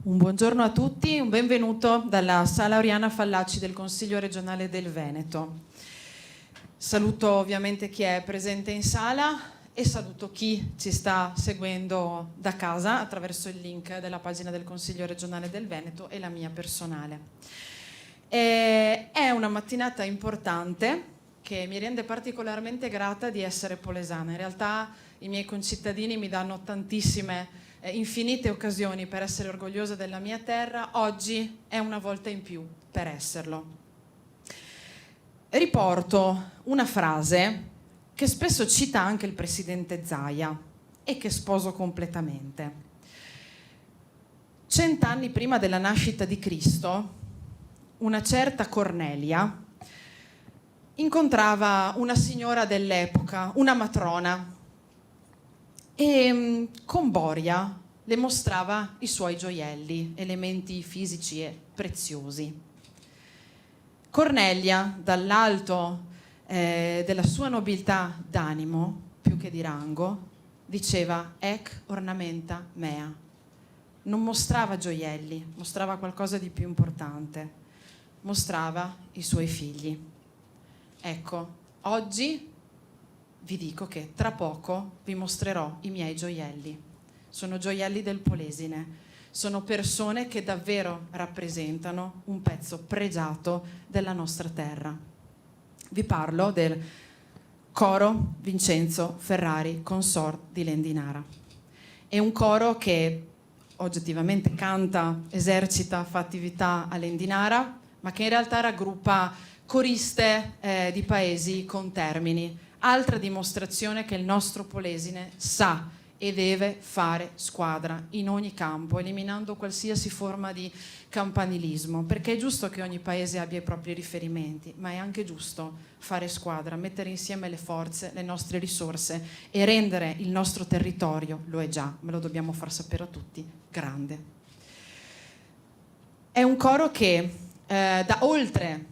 Un buongiorno a tutti, un benvenuto dalla Sala Oriana Fallaci del Consiglio regionale del Veneto. Saluto ovviamente chi è presente in sala e saluto chi ci sta seguendo da casa attraverso il link della pagina del Consiglio regionale del Veneto e la mia personale. È una mattinata importante che mi rende particolarmente grata di essere polesana. In realtà i miei concittadini mi danno tantissime infinite occasioni per essere orgogliosa della mia terra. Oggi è una volta in più per esserlo. Riporto una frase che spesso cita anche il presidente Zaia e che sposo completamente. 100 anni prima della nascita di Cristo, una certa Cornelia incontrava una signora dell'epoca, una matrona, e con Boria le mostrava i suoi gioielli, elementi fisici e preziosi. Cornelia, dall'alto della sua nobiltà d'animo, più che di rango, diceva «Ec ornamenta mea». Non mostrava gioielli, mostrava qualcosa di più importante, mostrava i suoi figli. Ecco, oggi vi dico che tra poco vi mostrerò i miei gioielli. Sono gioielli del Polesine, sono persone che davvero rappresentano un pezzo pregiato della nostra terra. Vi parlo del coro Vincenzo Ferrari Consort di Lendinara. È un coro che oggettivamente canta, esercita, fa attività a Lendinara, ma che in realtà raggruppa coriste di paesi contermini. Altra dimostrazione che il nostro Polesine sa e deve fare squadra in ogni campo, eliminando qualsiasi forma di campanilismo, perché è giusto che ogni paese abbia i propri riferimenti, ma è anche giusto fare squadra, mettere insieme le forze, le nostre risorse e rendere il nostro territorio, lo è già, ma lo dobbiamo far sapere a tutti, grande. È un coro che da oltre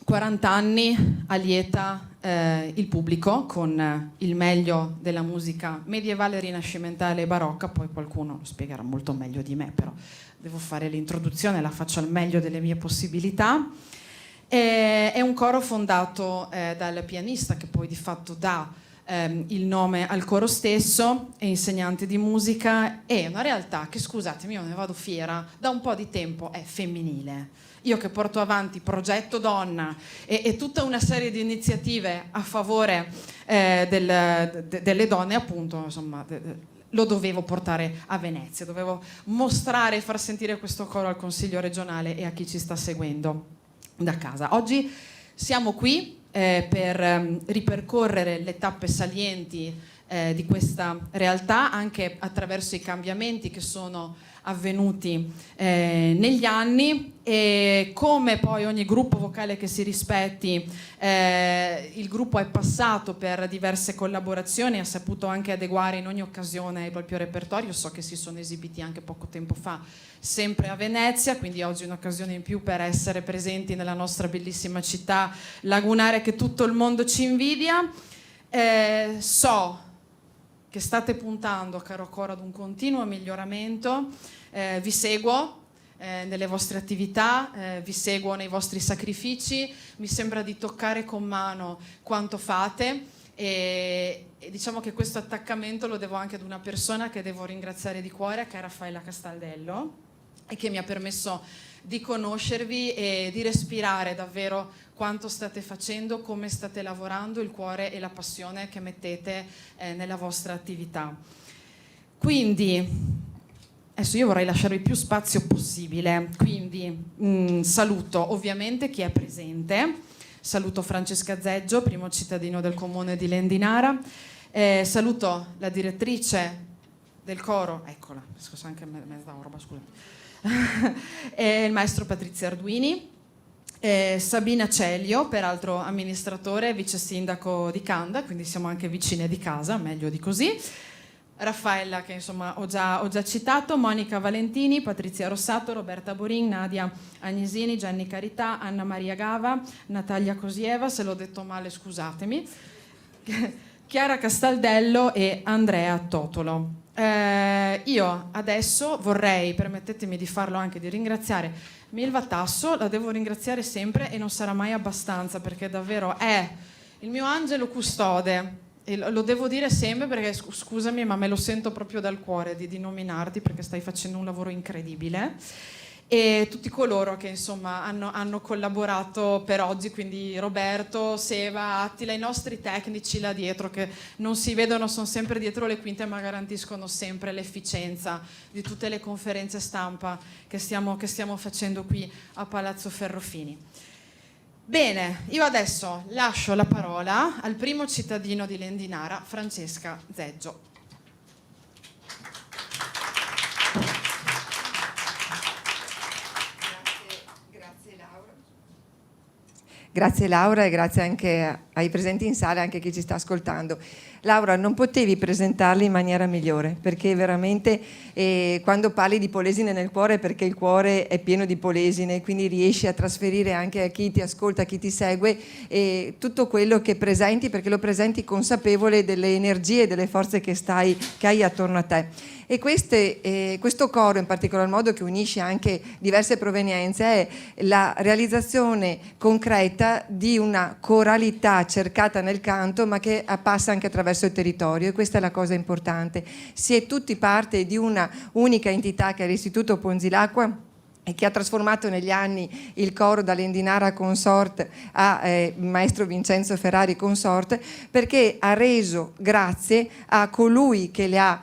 40 anni allieta il pubblico con il meglio della musica medievale, rinascimentale e barocca. Poi qualcuno lo spiegherà molto meglio di me, però devo fare l'introduzione, la faccio al meglio delle mie possibilità. È un coro fondato dal pianista che poi di fatto dà il nome al coro stesso, è insegnante di musica, è una realtà che, scusatemi, io ne vado fiera, da un po' di tempo è femminile. Io che porto avanti Progetto Donna e tutta una serie di iniziative a favore delle donne, appunto, insomma, lo dovevo portare a Venezia, dovevo mostrare e far sentire questo coro al Consiglio regionale e a chi ci sta seguendo da casa. Oggi siamo qui per ripercorrere le tappe salienti di questa realtà, anche attraverso i cambiamenti che sono avvenuti negli anni, e come poi ogni gruppo vocale che si rispetti, il gruppo è passato per diverse collaborazioni, ha saputo anche adeguare in ogni occasione il proprio repertorio. So che si sono esibiti anche poco tempo fa sempre a Venezia, quindi oggi è un'occasione in più per essere presenti nella nostra bellissima città lagunare che tutto il mondo ci invidia. So che state puntando, caro coro, ad un continuo miglioramento, vi seguo nelle vostre attività, vi seguo nei vostri sacrifici, mi sembra di toccare con mano quanto fate e diciamo che questo attaccamento lo devo anche ad una persona che devo ringraziare di cuore, che è Raffaella Castaldello, e che mi ha permesso di conoscervi e di respirare davvero quanto state facendo, come state lavorando, il cuore e la passione che mettete nella vostra attività. Quindi, adesso io vorrei lasciarvi più spazio possibile, quindi saluto ovviamente chi è presente, saluto Francesca Zeggio, primo cittadino del comune di Lendinara, saluto la direttrice del coro, eccola, scusa anche mezza roba, scusate, il maestro Patrizio Arduini, Sabina Celio, peraltro amministratore e vice sindaco di Canda, quindi siamo anche vicine di casa, meglio di così. Raffaella, che insomma ho già citato, Monica Valentini, Patrizia Rossato, Roberta Borin, Nadia Agnesini, Gianni Carità, Anna Maria Gava, Natalia Cosieva, se l'ho detto male scusatemi, Chiara Castaldello e Andrea Totolo. Io adesso vorrei, permettetemi di farlo anche, di ringraziare Milva Tasso. La devo ringraziare sempre e non sarà mai abbastanza, perché davvero è il mio angelo custode. E lo devo dire sempre, perché scusami, ma me lo sento proprio dal cuore di nominarti, perché stai facendo un lavoro incredibile. E tutti coloro che insomma hanno collaborato per oggi, quindi Roberto, Seva, Attila, i nostri tecnici là dietro che non si vedono, sono sempre dietro le quinte, ma garantiscono sempre l'efficienza di tutte le conferenze stampa che stiamo facendo qui a Palazzo Ferrofini. Bene, io adesso lascio la parola al primo cittadino di Lendinara, Francesca Zeggio. Grazie Laura e grazie anche ai presenti in sala e anche a chi ci sta ascoltando. Laura, non potevi presentarli in maniera migliore, perché veramente quando parli di Polesine nel cuore, perché il cuore è pieno di Polesine, quindi riesci a trasferire anche a chi ti ascolta, a chi ti segue, tutto quello che presenti, perché lo presenti consapevole delle energie e delle forze che hai attorno a te. E questo coro in particolar modo, che unisce anche diverse provenienze, è la realizzazione concreta di una coralità cercata nel canto, ma che passa anche attraverso il territorio, e questa è la cosa importante. Si è tutti parte di una unica entità che è l'Istituto Ponzilacqua, e che ha trasformato negli anni il coro da Lendinara Consort a maestro Vincenzo Ferrari Consort, perché ha reso grazie a colui che le ha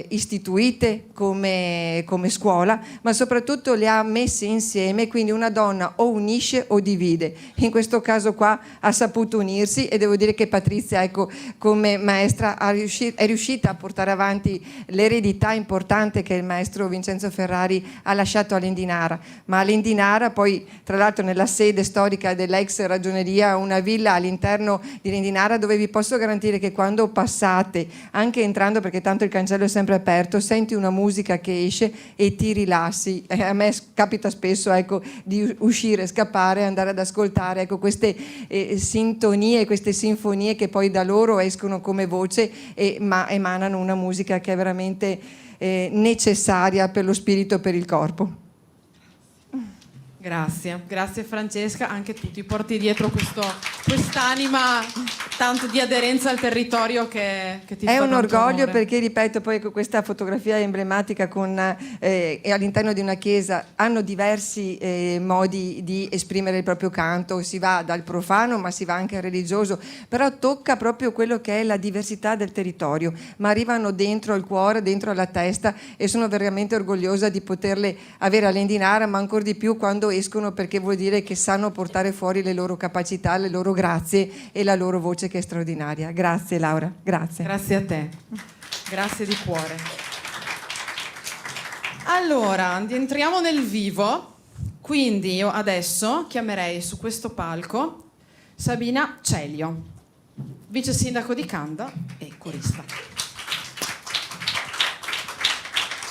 istituite come scuola, ma soprattutto le ha messe insieme, quindi una donna o unisce o divide. In questo caso qua ha saputo unirsi, e devo dire che Patrizia, ecco, come maestra è riuscita a portare avanti l'eredità importante che il maestro Vincenzo Ferrari ha lasciato a Lendinara. Ma a Lendinara, poi tra l'altro nella sede storica dell'ex ragioneria, una villa all'interno di Lendinara, dove vi posso garantire che quando passate, anche entrando, perché tanto il cancello è sempre aperto, senti una musica che esce e ti rilassi. A me capita spesso, ecco, di uscire, scappare, andare ad ascoltare, ecco, queste sintonie, queste sinfonie che poi da loro escono come voce, ma emanano una musica che è veramente necessaria per lo spirito e per il corpo. Grazie Francesca, anche tu ti porti dietro quest'anima tanto di aderenza al territorio che ti fa è un orgoglio, onore. perché ripeto, poi questa fotografia è emblematica all'interno di una chiesa hanno diversi modi di esprimere il proprio canto, si va dal profano ma si va anche al religioso, però tocca proprio quello che è la diversità del territorio, ma arrivano dentro il cuore, dentro la testa, e sono veramente orgogliosa di poterle avere a Lendinara, ma ancora di più quando escono, perché vuol dire che sanno portare fuori le loro capacità, le loro grazie e la loro voce, che è straordinaria. Grazie Laura, grazie. Grazie a te, grazie di cuore. Allora, entriamo nel vivo, quindi io adesso chiamerei su questo palco Sabina Celio, vice sindaco di Canda e corista.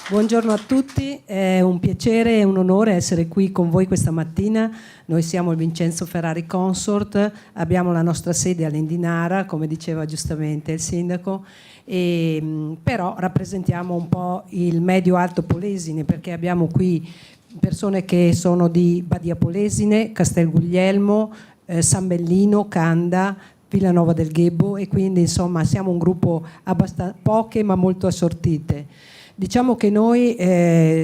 Buongiorno a tutti, è un piacere e un onore essere qui con voi questa mattina. Noi siamo il Vincenzo Ferrari Consort, abbiamo la nostra sede a Lendinara, come diceva giustamente il sindaco, però rappresentiamo un po' il medio-alto Polesine, perché abbiamo qui persone che sono di Badia Polesine, Castel Guglielmo, San Bellino, Canda, Villanova del Ghebbo, e quindi insomma siamo un gruppo abbastanza poche ma molto assortite. Diciamo che noi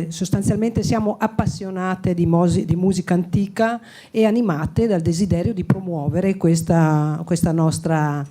sostanzialmente siamo appassionate di musica antica e animate dal desiderio di promuovere questa nostra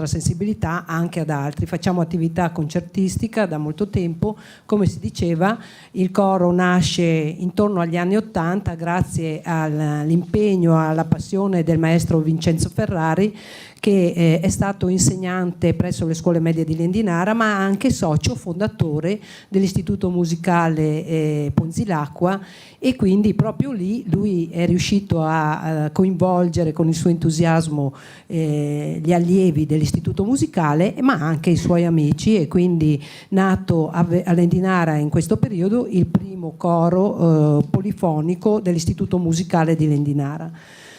sensibilità anche ad altri. Facciamo attività concertistica da molto tempo, come si diceva, il coro nasce intorno agli anni '80 grazie all'impegno, alla passione del maestro Vincenzo Ferrari, che è stato insegnante presso le scuole medie di Lendinara, ma anche socio fondatore dell'Istituto Musicale Ponzilacqua, e quindi proprio lì lui è riuscito a coinvolgere con il suo entusiasmo gli allievi dell'Istituto Musicale, ma anche i suoi amici, e quindi nato a Lendinara in questo periodo il primo coro polifonico dell'Istituto Musicale di Lendinara.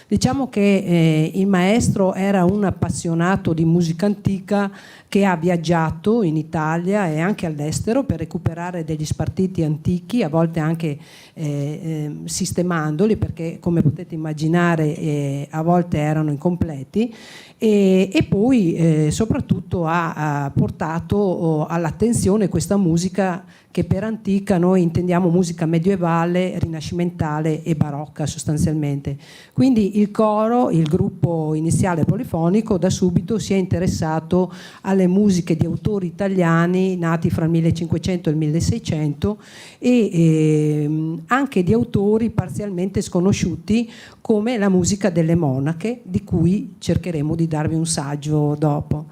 Diciamo che il maestro era un appassionato di musica antica che ha viaggiato in Italia e anche all'estero per recuperare degli spartiti antichi, a volte anche sistemandoli, perché come potete immaginare a volte erano incompleti, e poi soprattutto ha portato all'attenzione questa musica che per antica noi intendiamo musica medievale, rinascimentale e barocca sostanzialmente. Quindi il coro, il gruppo iniziale polifonico, da subito si è interessato alle musiche di autori italiani nati fra il 1500 e il 1600 e anche di autori parzialmente sconosciuti come la musica delle monache, di cui cercheremo di darvi un saggio dopo.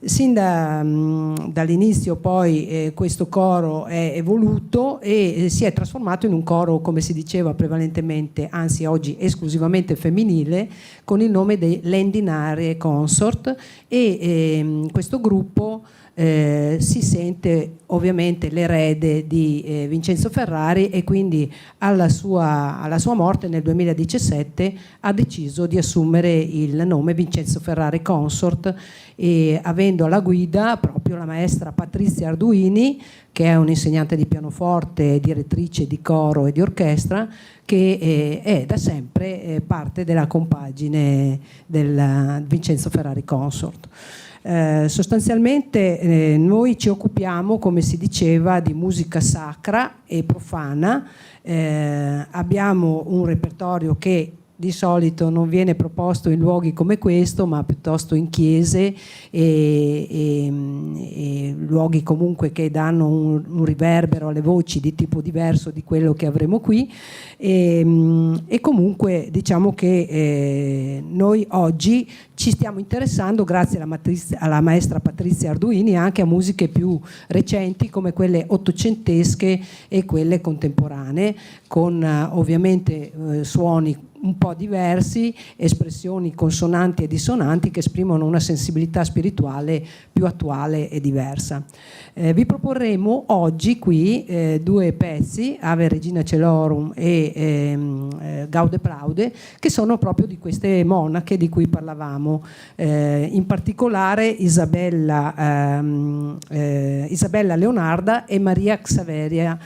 Sin dall'inizio poi questo coro è evoluto e si è trasformato in un coro, come si diceva, prevalentemente, anzi oggi esclusivamente femminile, con il nome dei Lendinare Consort, e questo gruppo si sente ovviamente l'erede di Vincenzo Ferrari, e quindi alla sua morte nel 2017 ha deciso di assumere il nome Vincenzo Ferrari Consort, e avendo alla guida proprio la maestra Patrizia Arduini, che è un'insegnante di pianoforte, direttrice di coro e di orchestra, che è da sempre parte della compagine del Vincenzo Ferrari Consort. Sostanzialmente noi ci occupiamo, come si diceva, di musica sacra e profana. Abbiamo un repertorio che di solito non viene proposto in luoghi come questo, ma piuttosto in chiese e luoghi comunque che danno un riverbero alle voci di tipo diverso di quello che avremo qui, e comunque diciamo che noi oggi ci stiamo interessando, grazie alla maestra Patrizia Arduini, anche a musiche più recenti come quelle ottocentesche e quelle contemporanee, con ovviamente suoni un po' diversi, espressioni consonanti e dissonanti che esprimono una sensibilità spirituale più attuale e diversa. Vi proporremo oggi qui due pezzi, Ave Regina Celorum e Gaude Plaude, che sono proprio di queste monache di cui parlavamo, in particolare Isabella Leonarda e Maria Xaveria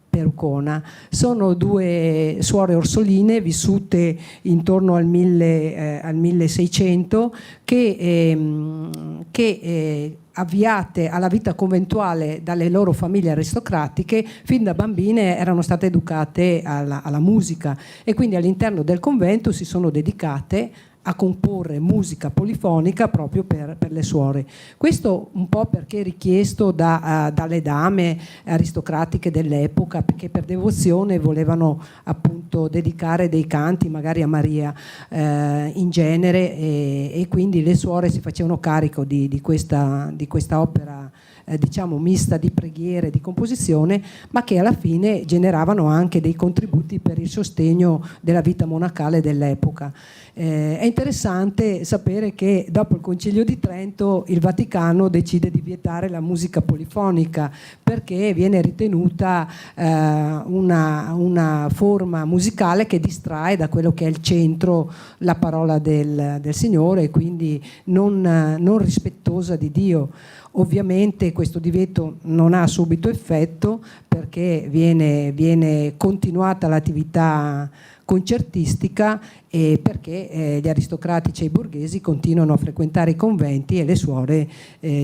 Perucona. Sono due suore orsoline vissute intorno al 1600 che avviate alla vita conventuale dalle loro famiglie aristocratiche, fin da bambine erano state educate alla musica, e quindi all'interno del convento si sono dedicate a comporre musica polifonica proprio per le suore. Questo un po' perché richiesto dalle dame aristocratiche dell'epoca, perché per devozione volevano appunto dedicare dei canti magari a Maria in genere, e quindi le suore si facevano carico di questa opera diciamo mista di preghiere, di composizione, ma che alla fine generavano anche dei contributi per il sostegno della vita monacale dell'epoca. È interessante sapere che dopo il Concilio di Trento il Vaticano decide di vietare la musica polifonica, perché viene ritenuta una forma musicale che distrae da quello che è il centro, la parola del Signore, e quindi non rispettosa di Dio. Ovviamente questo divieto non ha subito effetto, perché viene continuata l'attività concertistica, e perché gli aristocratici e i borghesi continuano a frequentare i conventi, e le suore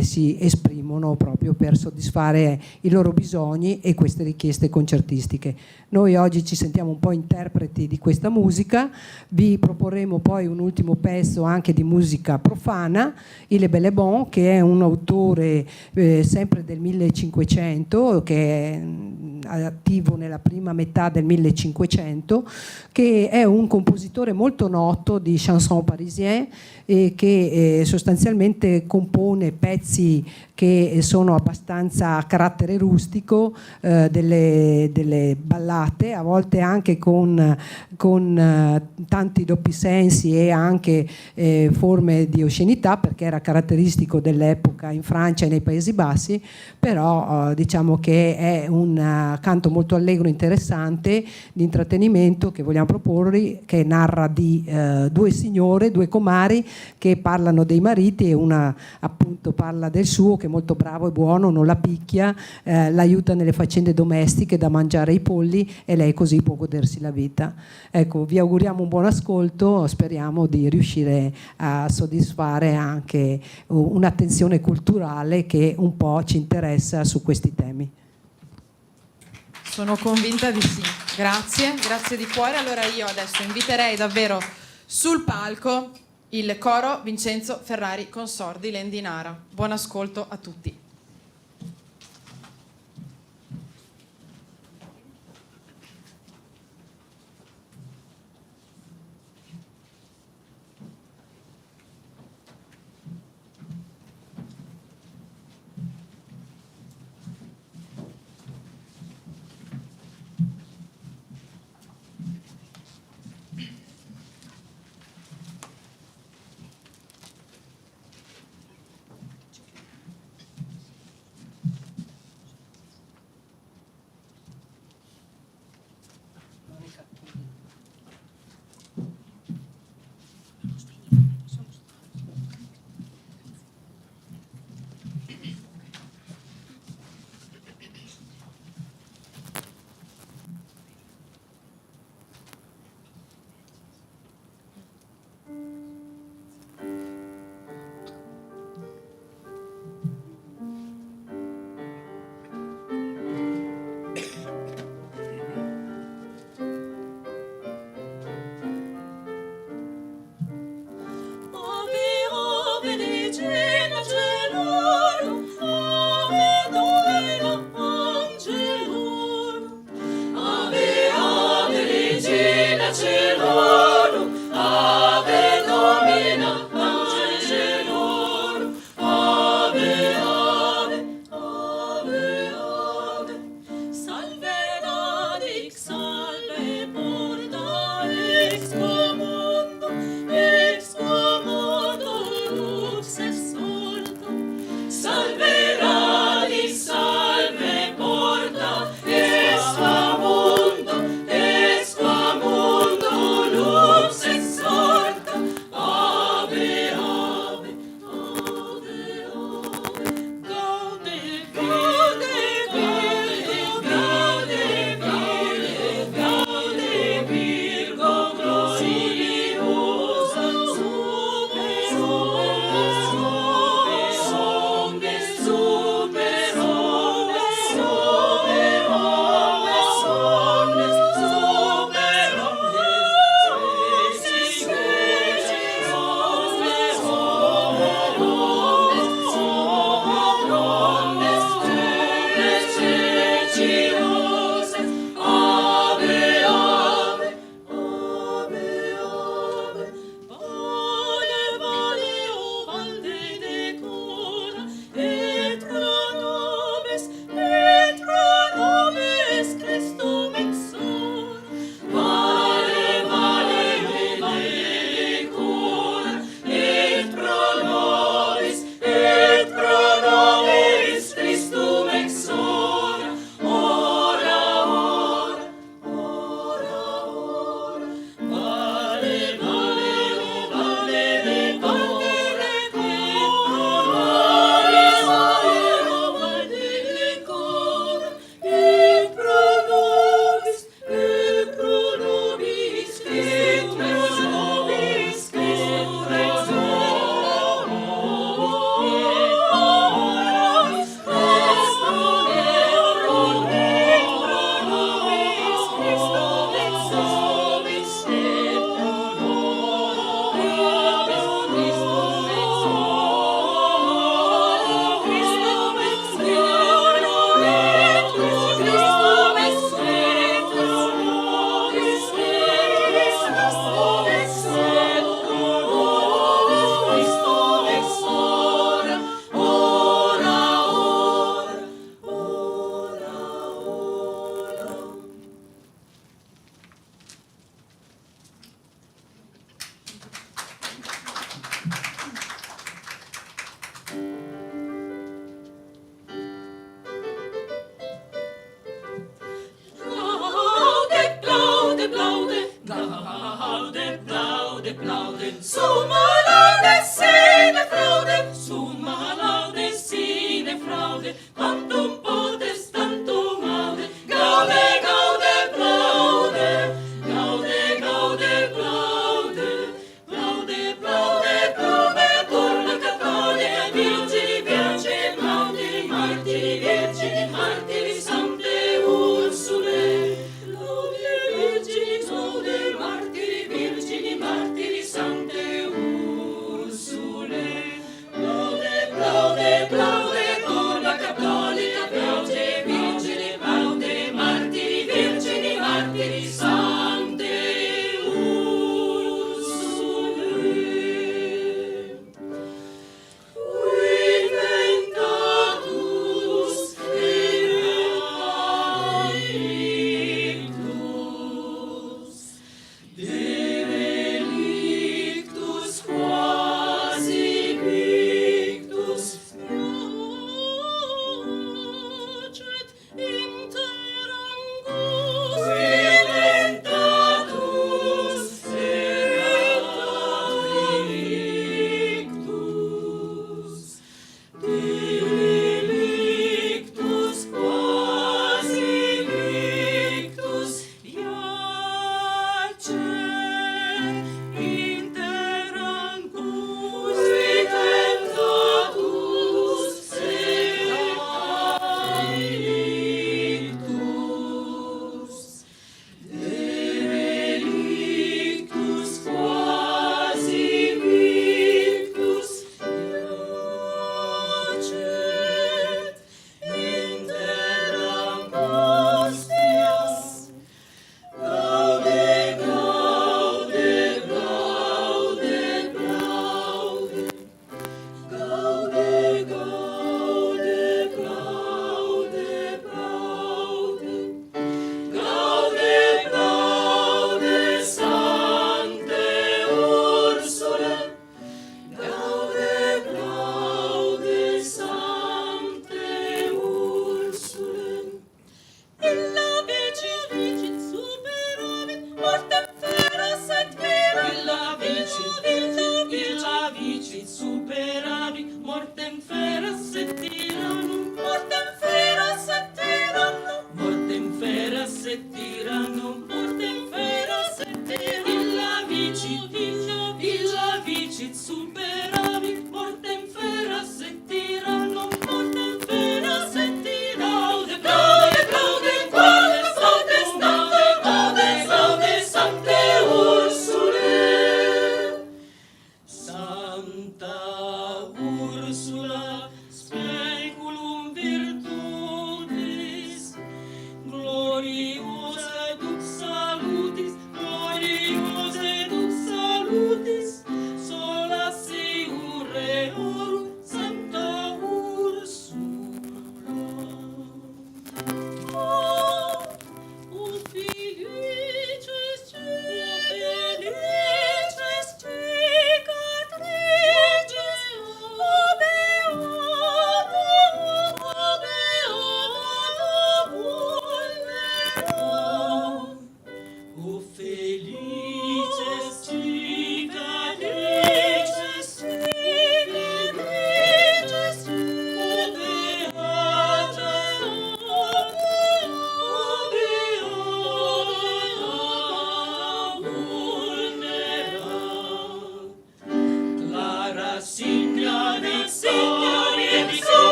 si esprimono proprio per soddisfare i loro bisogni e queste richieste concertistiche. Noi oggi ci sentiamo un po' interpreti di questa musica. Vi proporremo poi un ultimo pezzo anche di musica profana, Il Bellebon, che è un autore sempre del 1500, che è attivo nella prima metà del 1500, che è un compositore molto noto di chanson parisien, e che sostanzialmente compone pezzi che sono abbastanza a carattere rustico, delle ballate, a volte anche con tanti doppi sensi e anche forme di oscenità, perché era caratteristico dell'epoca in Francia e nei Paesi Bassi, però diciamo che è un canto molto allegro, interessante, di intrattenimento, che vogliamo vogliamo proporre, che narra di due signore, due comari che parlano dei mariti, e una appunto parla del suo che è molto bravo e buono, non la picchia, l'aiuta nelle faccende domestiche, da mangiare ai polli, e lei così può godersi la vita. Ecco, vi auguriamo un buon ascolto, speriamo di riuscire a soddisfare anche un'attenzione culturale che un po' ci interessa su questi temi. Sono convinta di sì. Grazie, grazie di cuore. Allora io adesso inviterei davvero sul palco il coro Vincenzo Ferrari Consordi Lendinara. Buon ascolto a tutti. Salve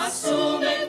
Assume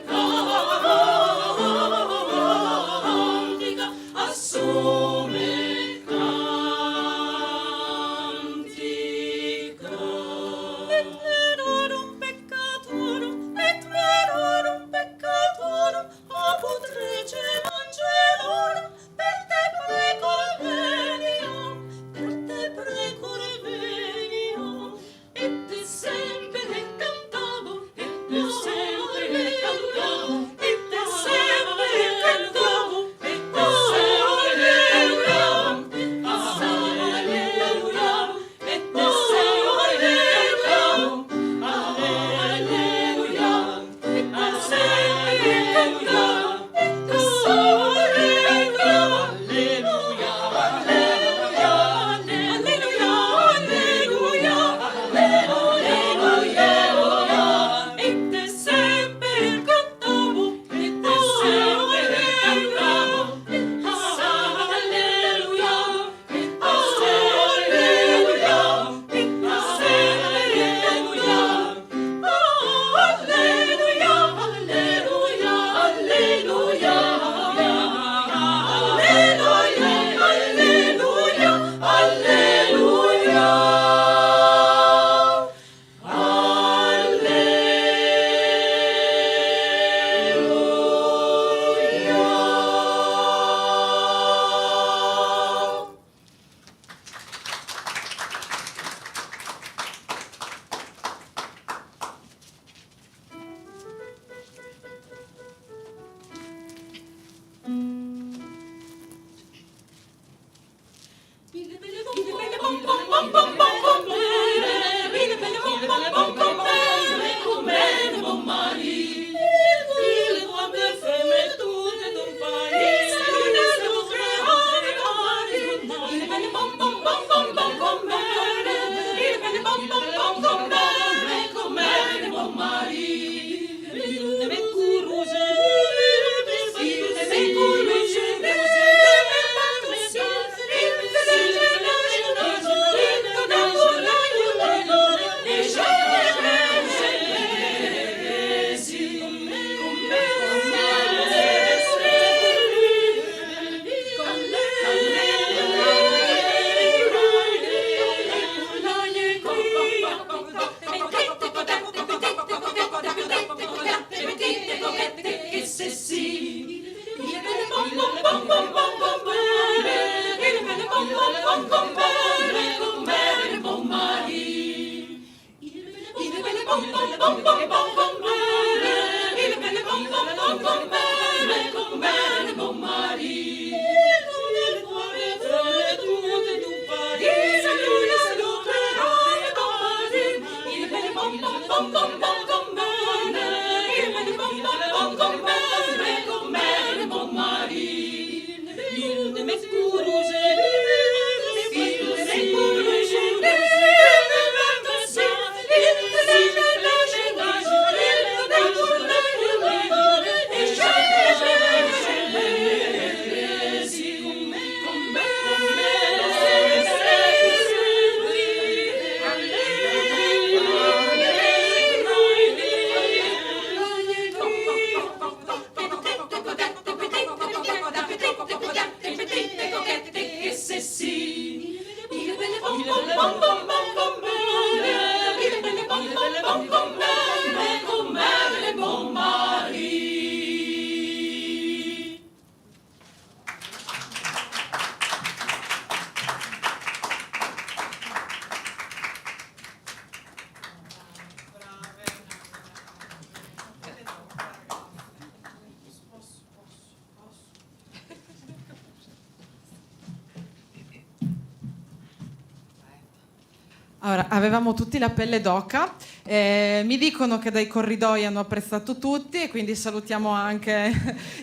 Allora, avevamo tutti la pelle d'oca, mi dicono che dai corridoi hanno apprezzato tutti e quindi salutiamo anche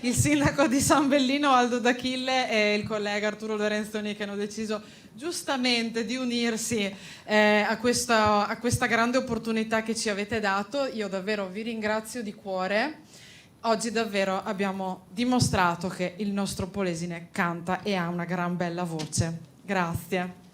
il sindaco di San Bellino Aldo D'Achille e il collega Arturo Lorenzoni che hanno deciso giustamente di unirsi a questa grande opportunità che ci avete dato. Io davvero vi ringrazio di cuore. Oggi davvero abbiamo dimostrato che il nostro Polesine canta e ha una gran bella voce. Grazie.